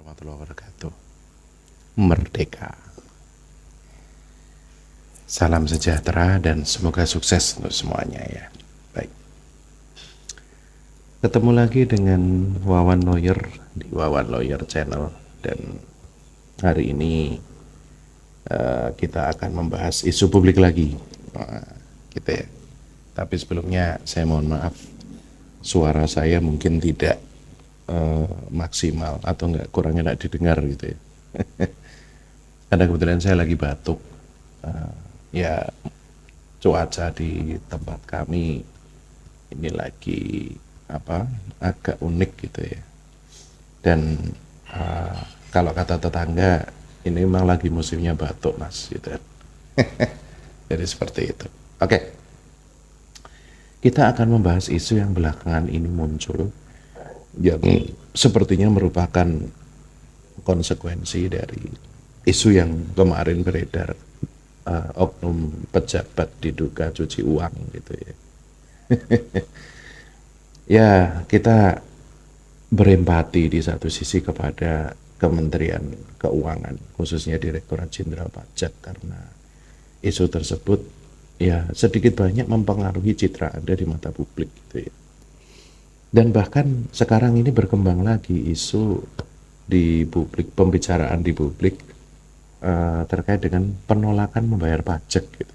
Warahmatullahi wabarakatuh. Merdeka. Salam sejahtera dan semoga sukses untuk semuanya ya. Baik. Ketemu lagi dengan Wawan Lawyer di Wawan Lawyer Channel, dan hari ini kita akan membahas isu publik lagi, gitu ya. Tapi sebelumnya saya mohon maaf, suara saya mungkin tidak maksimal atau kurang enak didengar gitu ya. Karena kebetulan saya lagi batuk. Ya cuaca di tempat kami ini lagi agak unik gitu ya. Dan kalau kata tetangga, ini memang lagi musimnya batuk mas gitu. Jadi seperti itu. Oke. Kita akan membahas isu yang belakangan ini muncul, yang sepertinya merupakan konsekuensi dari isu yang kemarin beredar, oknum pejabat diduga cuci uang gitu ya. Ya, kita berempati di satu sisi kepada Kementerian Keuangan, khususnya Direktorat Jenderal Pajak, karena isu tersebut ya sedikit banyak mempengaruhi citra Anda di mata publik gitu ya. Dan bahkan sekarang ini berkembang lagi isu di publik, pembicaraan di publik terkait dengan penolakan membayar pajak gitu.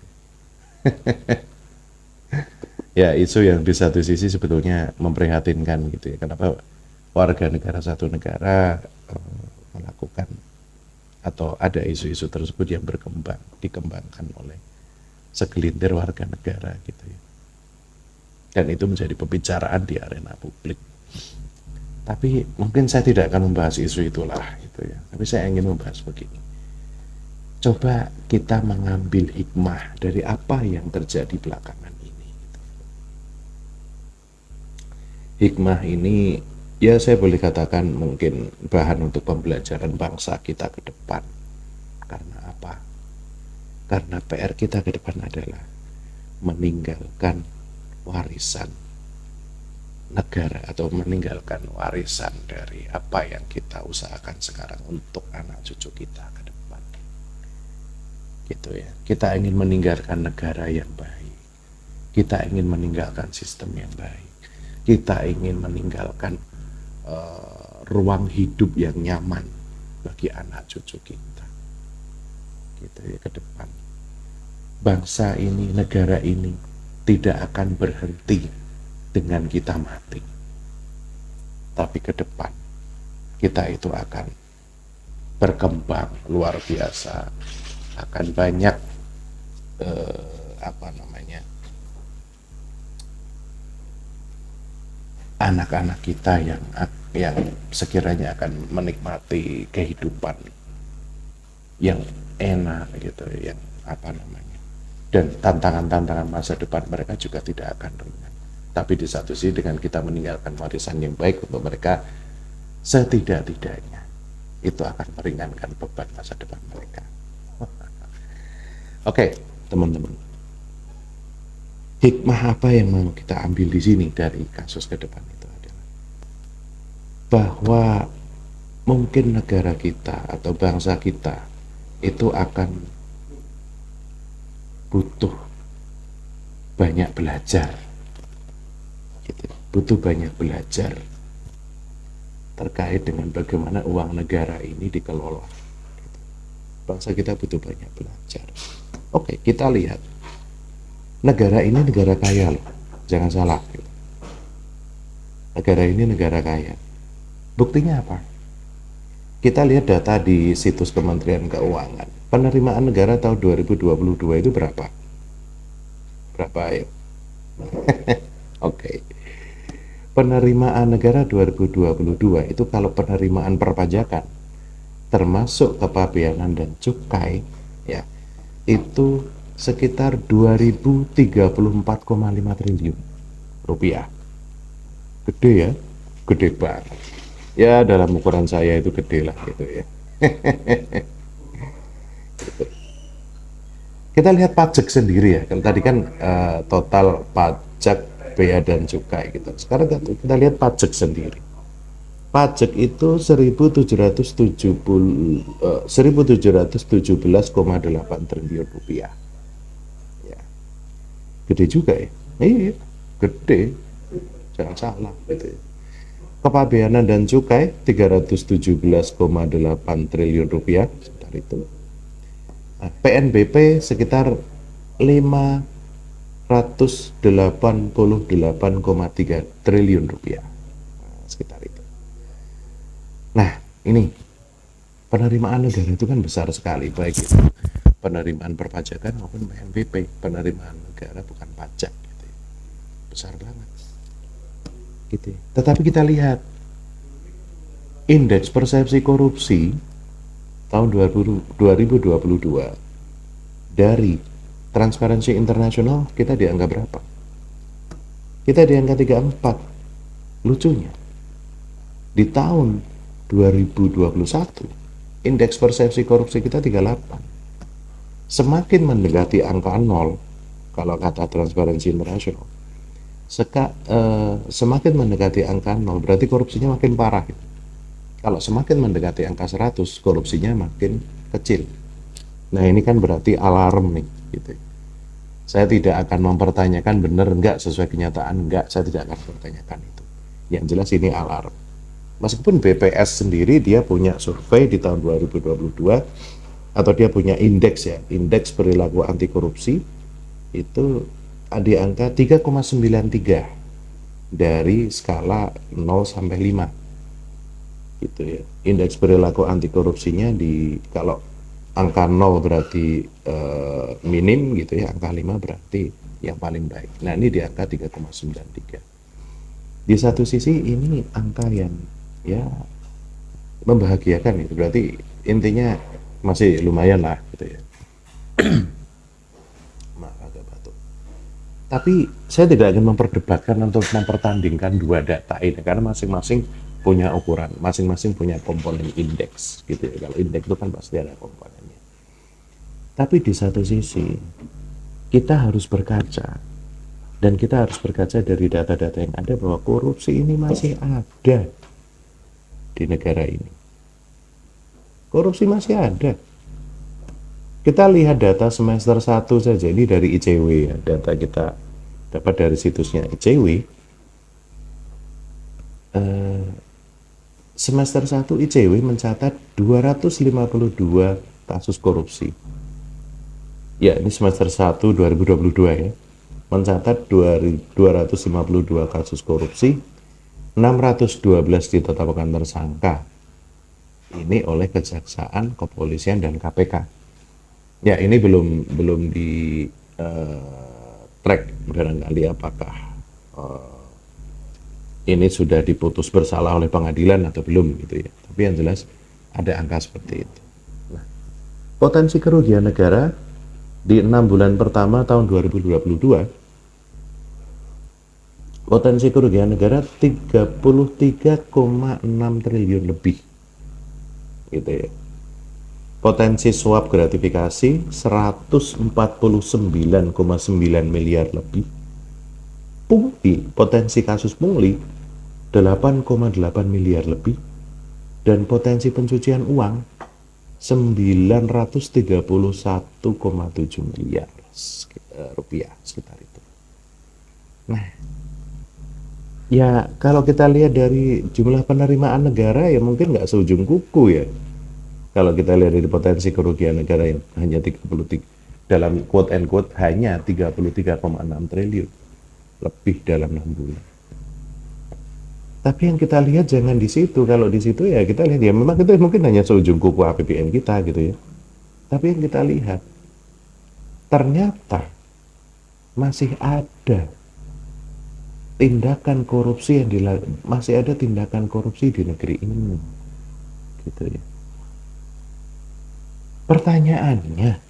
Ya, isu yang di satu sisi sebetulnya memprihatinkan gitu ya. Kenapa warga negara satu negara melakukan atau ada isu-isu tersebut yang dikembangkan oleh segelintir warga negara gitu ya. Dan itu menjadi pembicaraan di arena publik. Tapi mungkin saya tidak akan membahas isu itulah gitu ya. Tapi saya ingin membahas begini. Coba kita mengambil hikmah dari apa yang terjadi belakangan ini. Hikmah ini ya saya boleh katakan mungkin bahan untuk pembelajaran bangsa kita ke depan. Karena apa? Karena PR kita ke depan adalah meninggalkan warisan negara atau meninggalkan warisan dari apa yang kita usahakan sekarang untuk anak cucu kita ke depan. Gitu ya. Kita ingin meninggalkan negara yang baik. Kita ingin meninggalkan sistem yang baik. Kita ingin meninggalkan ruang hidup yang nyaman bagi anak cucu kita. Gitu ya, ke depan. Bangsa ini, negara ini tidak akan berhenti dengan kita mati. Tapi ke depan kita itu akan berkembang luar biasa, akan banyak anak-anak kita yang sekiranya akan menikmati kehidupan yang enak gitu, yang dan tantangan-tantangan masa depan mereka juga tidak akan ringan. Tapi di satu sisi dengan kita meninggalkan warisan yang baik untuk mereka, setidak-tidaknya itu akan meringankan beban masa depan mereka. Oke, teman-teman. Hikmah apa yang mau kita ambil di sini dari kasus ke depan itu adalah bahwa mungkin negara kita atau bangsa kita itu akan butuh banyak belajar gitu. Butuh banyak belajar terkait dengan bagaimana uang negara ini dikelola gitu. Bangsa kita butuh banyak belajar. Oke, kita lihat negara ini negara kaya loh, jangan salah gitu. Negara ini negara kaya. Buktinya apa? Kita lihat data di situs Kementerian Keuangan. Penerimaan negara tahun 2022 itu berapa? Berapa ya? Oke. Penerimaan negara 2022 itu kalau penerimaan perpajakan termasuk kepabeanan dan cukai ya, itu sekitar 2034,5 triliun rupiah. Gede ya? Gede banget. Ya dalam ukuran saya itu gede lah gitu ya. Kita lihat pajak sendiri ya. Kalau tadi kan total pajak, bea dan cukai gitu. Sekarang kita lihat pajak sendiri. Pajak itu 1717,8 triliun rupiah. Ya, gede juga ya. Iya, gede. Jangan salah gitu ya. Kepabeanan dan cukai 317,8 triliun rupiah sekitar itu. Nah, PNBP sekitar 588,3 triliun rupiah. Nah, sekitar itu. Nah, ini penerimaan negara itu kan besar sekali, baik itu penerimaan perpajakan maupun PNBP. Penerimaan negara bukan pajak gitu ya. Besar banget gitu ya. Tetapi kita lihat indeks persepsi korupsi tahun 2022 dari Transparency International kita di angka berapa? Kita di angka 34. Lucunya di tahun 2021 indeks persepsi korupsi kita 38. Semakin mendekati angka 0 kalau kata Transparency International, semakin mendekati angka 0 berarti korupsinya makin parah. Kalau semakin mendekati angka 100 korupsinya makin kecil. Nah, ini kan berarti alarm nih gitu. Saya tidak akan mempertanyakan benar enggak sesuai kenyataan, enggak, saya tidak akan mempertanyakan itu. Yang jelas ini alarm. Meskipun BPS sendiri dia punya survei di tahun 2022 atau dia punya indeks ya, indeks perilaku anti korupsi itu di angka 3,93 dari skala 0 sampai 5 gitu ya. Indeks perilaku anti korupsinya di kalau angka 0 berarti minim gitu ya, angka 5 berarti yang paling baik. Nah, ini di angka 3,93. Di satu sisi ini angka yang ya membahagiakan itu, berarti intinya masih lumayan lah gitu ya. Maaf agak batuk. Tapi saya tidak akan memperdebatkan untuk mempertandingkan dua data ini karena masing-masing punya ukuran, masing-masing punya komponen indeks gitu ya. Kalau indeks itu kan pasti ada komponennya. Tapi di satu sisi kita harus berkaca, dan kita harus berkaca dari data-data yang ada bahwa korupsi ini masih ada di negara ini. Korupsi masih ada. Kita lihat data semester 1 saja, ini dari ICW ya, data kita dapat dari situsnya ICW. Semester 1 ICW mencatat 252 kasus korupsi. Ya, ini semester 1 2022 ya. Mencatat 252 kasus korupsi, 612 ditetapkan tersangka. Ini oleh Kejaksaan, Kepolisian, dan KPK. Ya, ini belum di track barangkali apakah ini sudah diputus bersalah oleh pengadilan atau belum gitu ya. Tapi yang jelas ada angka seperti itu. Nah, potensi kerugian negara di 6 bulan pertama tahun 2022, potensi kerugian negara 33,6 triliun lebih gitu ya. Potensi suap gratifikasi 149,9 miliar lebih. Pungli, potensi kasus pungli 8,8 miliar lebih, dan potensi pencucian uang 931,7 miliar rupiah sekitar itu. Nah, ya kalau kita lihat dari jumlah penerimaan negara ya mungkin nggak seujung kuku ya. Kalau kita lihat dari potensi kerugian negara yang hanya 33, dalam quote and quote hanya 33,6 triliun lebih dalam 6 bulan. Tapi yang kita lihat jangan di situ. Kalau di situ ya kita lihat ya memang itu mungkin hanya seujung kuku APBN kita gitu ya. Tapi yang kita lihat ternyata masih ada tindakan korupsi yang masih ada tindakan korupsi di negeri ini gitu ya. Pertanyaannya,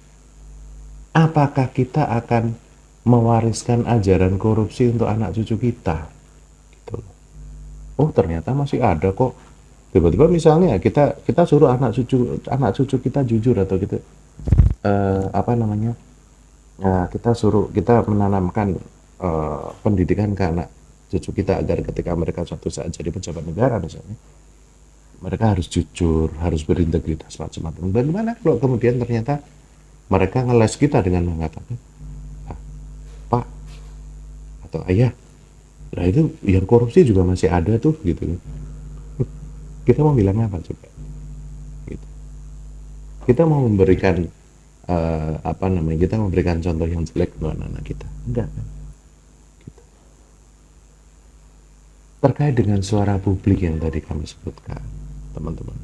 apakah kita akan mewariskan ajaran korupsi untuk anak cucu kita? Gitu. Oh, ternyata masih ada kok. Tiba-tiba misalnya kita suruh anak cucu kita jujur atau gitu, kita menanamkan pendidikan ke anak cucu kita agar ketika mereka suatu saat jadi pejabat negara misalnya, Mereka harus jujur, harus berintegritas macam-macam. Bagaimana kalau kemudian ternyata mereka ngeles kita dengan mengatakan, "Ah, Pak atau Ayah, nah itu yang korupsi juga masih ada tuh," gitu. Kita mau bilang apa coba? Gitu. Kita mau memberikan apa namanya? Kita memberikan contoh yang jelek buat anak kita? Enggak kan? Gitu. Terkait dengan suara publik yang tadi kami sebutkan, teman-teman.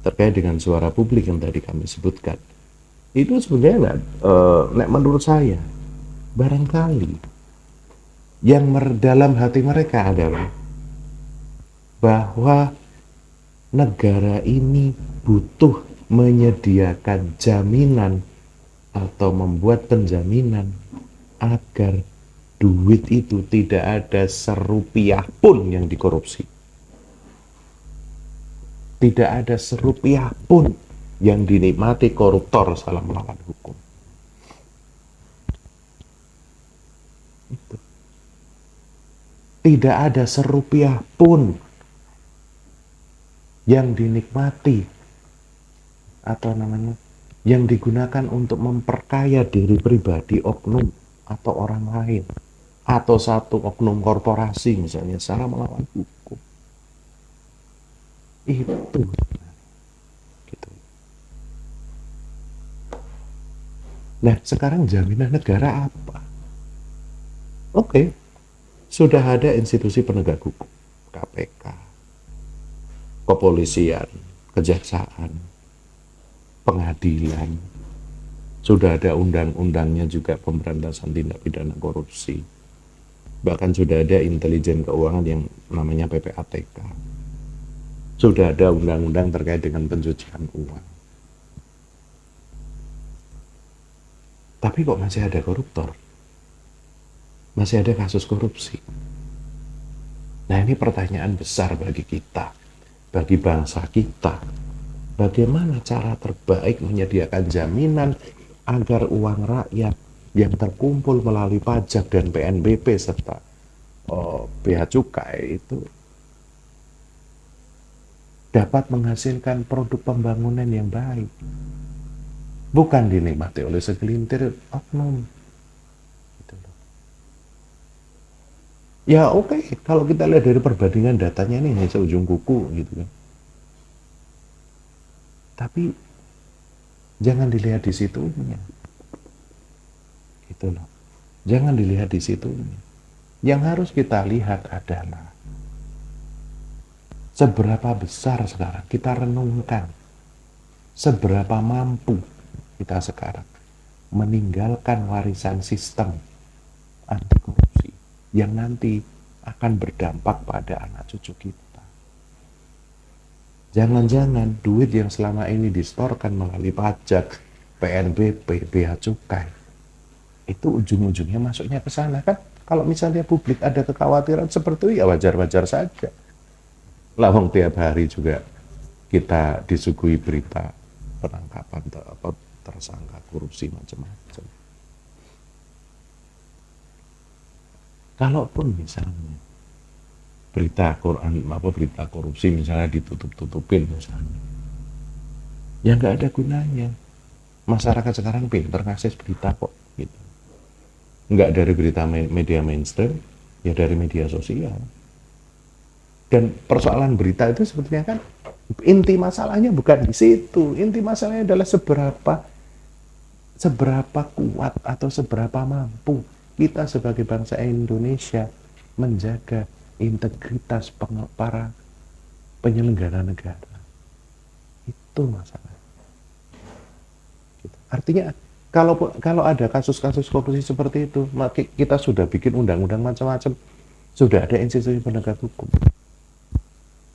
Terkait dengan suara publik yang tadi kami sebutkan, itu sebenarnya menurut saya barangkali yang dalam hati mereka adalah bahwa negara ini butuh menyediakan jaminan atau membuat penjaminan agar duit itu tidak ada serupiah pun yang dikorupsi. Tidak ada serupiah pun yang dinikmati koruptor salah melawan hukum. Itu. Tidak ada serupiah pun yang dinikmati atau namanya yang digunakan untuk memperkaya diri pribadi oknum atau orang lain atau satu oknum korporasi misalnya secara melawan hukum. Itu gitu. Nah, sekarang jaminan negara apa? Oke, sudah ada institusi penegak hukum, KPK, kepolisian, kejaksaan, pengadilan, sudah ada undang-undangnya juga pemberantasan tindak pidana korupsi, bahkan sudah ada intelijen keuangan yang namanya PPATK, sudah ada undang-undang terkait dengan pencucian uang. Tapi kok masih ada koruptor? Masih ada kasus korupsi? Nah, ini pertanyaan besar bagi kita, bagi bangsa kita. Bagaimana cara terbaik menyediakan jaminan agar uang rakyat yang terkumpul melalui pajak dan PNBP serta bea cukai itu dapat menghasilkan produk pembangunan yang baik, bukan dinikmati oleh segelintir oknum. Gitu loh. Ya oke, kalau kita lihat dari perbandingan datanya ini seujung kuku gitu kan. Tapi jangan dilihat di situnya. Gitu loh. Jangan dilihat di situnya. Yang harus kita lihat adalah seberapa besar sekarang kita renungkan, seberapa mampu kita sekarang meninggalkan warisan sistem anti korupsi yang nanti akan berdampak pada anak cucu kita. Jangan-jangan duit yang selama ini disetorkan melalui pajak, PNBP, bea cukai, itu ujung-ujungnya masuknya ke sana kan? Kalau misalnya publik ada kekhawatiran seperti itu ya wajar-wajar saja. Lawang tiap hari juga kita disuguhi berita penangkapan tersangka korupsi macam-macam. Kalaupun misalnya berita korupsi misalnya ditutup-tutupin misalnya, ya nggak ada gunanya. Masyarakat sekarang pintar ngakses berita kok gitu. Nggak dari berita media mainstream, ya dari media sosial. Dan persoalan berita itu sebetulnya kan inti masalahnya bukan di situ. Inti masalahnya adalah seberapa kuat atau seberapa mampu kita sebagai bangsa Indonesia menjaga integritas para penyelenggara negara. Itu masalah. Artinya kalau ada kasus-kasus korupsi seperti itu, maka kita sudah bikin undang-undang macam-macam, sudah ada institusi penegak hukum.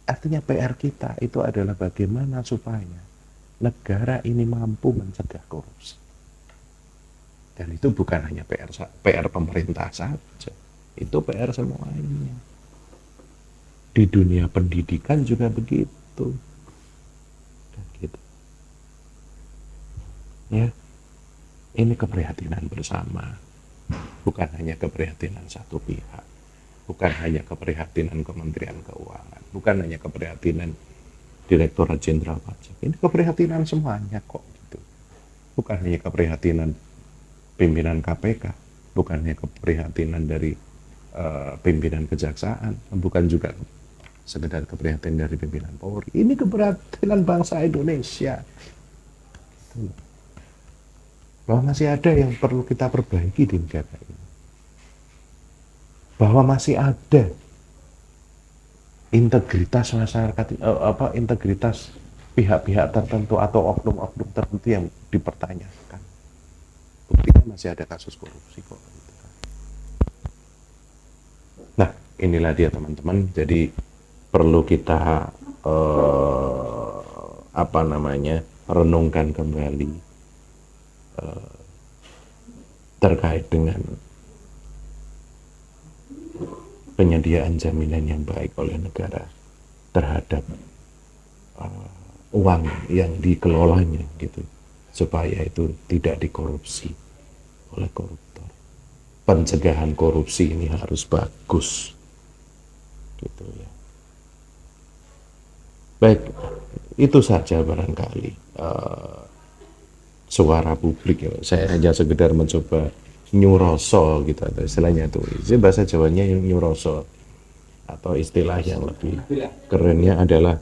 Artinya PR kita itu adalah bagaimana supaya negara ini mampu mencegah korupsi. Dan itu bukan hanya PR pemerintah saja, itu PR semuanya. Di dunia pendidikan juga begitu. Gitu. Ya, ini keprihatinan bersama, bukan hanya keprihatinan satu pihak, bukan hanya keprihatinan Kementerian Keuangan, bukan hanya keprihatinan Direktorat Jenderal Pajak. Ini keprihatinan semuanya kok. Gitu. Bukan hanya keprihatinan pimpinan KPK, bukan hanya keprihatinan dari pimpinan kejaksaan, bukan juga sekedar keprihatinan dari pimpinan Polri. Ini keprihatinan bangsa Indonesia. Gitu. Bahwa masih ada yang perlu kita perbaiki di negara ini. Bahwa masih ada integritas masyarakat, integritas pihak-pihak tertentu atau oknum-oknum tertentu yang dipertanyakan. Buktinya masih ada kasus korupsi kok. Nah, inilah dia teman-teman. Jadi perlu kita renungkan kembali terkait dengan penyediaan jaminan yang baik oleh negara terhadap uang yang dikelolanya gitu, supaya itu tidak dikorupsi oleh koruptor. Pencegahan korupsi ini harus bagus gitu ya. Baik, itu saja barangkali suara publik ya. Saya hanya sekedar mencoba nyuroso gitu, atau istilahnya itu bahasa Jawanya nyuroso, atau istilah yang lebih kerennya adalah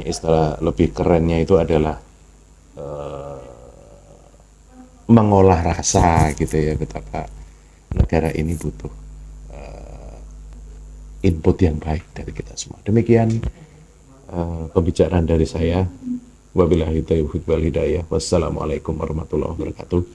istilah lebih kerennya itu adalah mengolah rasa gitu ya, betapa negara ini butuh input yang baik dari kita semua. Demikian pembicaraan dari saya. Wabillahi taufiq wal hidayah. Wassalamualaikum warahmatullahi wabarakatuh.